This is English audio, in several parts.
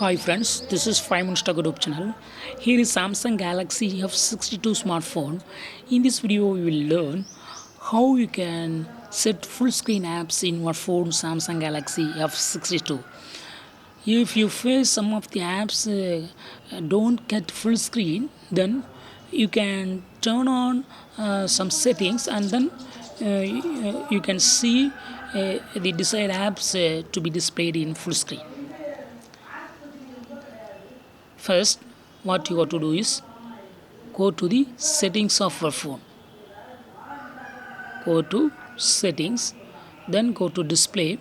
Hi friends, this is 5 Minutes YouTube channel. Here is Samsung Galaxy F62 smartphone. In this video, we will learn how you can set full screen apps in your phone Samsung Galaxy F62. If you face some of the apps don't get full screen, then you can turn on some settings and then you can see the desired apps to be displayed in full screen. First, what you got to do is go to the settings of your phone. Go to settings, then go to display,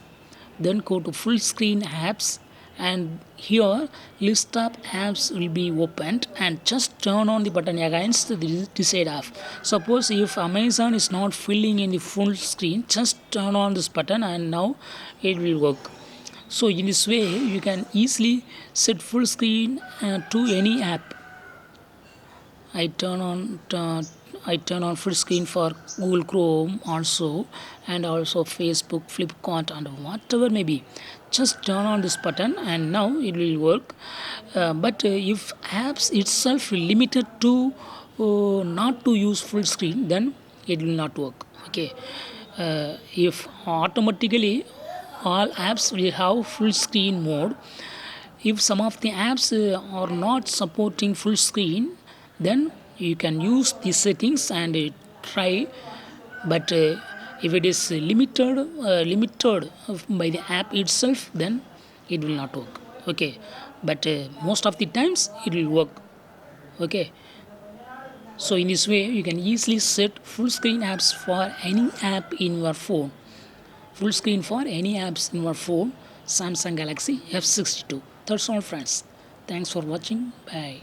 then go to full screen apps, and here list of apps will be opened, and just turn on the button against the desired app. Suppose if Amazon is not filling in the full screen, just turn on this button and now it will work. So in this way you can easily set full screen to any app. I turn on full screen for Google Chrome also, and also Facebook, Flipkart, and whatever may be. Just turn on this button and now it will work. But if apps itself limited to not to use full screen, then it will not work. Okay. If automatically all apps will have full screen mode, if some of the apps are not supporting full screen, then you can use the settings and try. But if it is limited by the app itself, then it will not work. Okay, but most of the times it will work. Okay, so in this way you can easily set full screen apps for any app in your phone. Full screen for any apps in your phone Samsung Galaxy F62. That's all friends. Thanks for watching. Bye.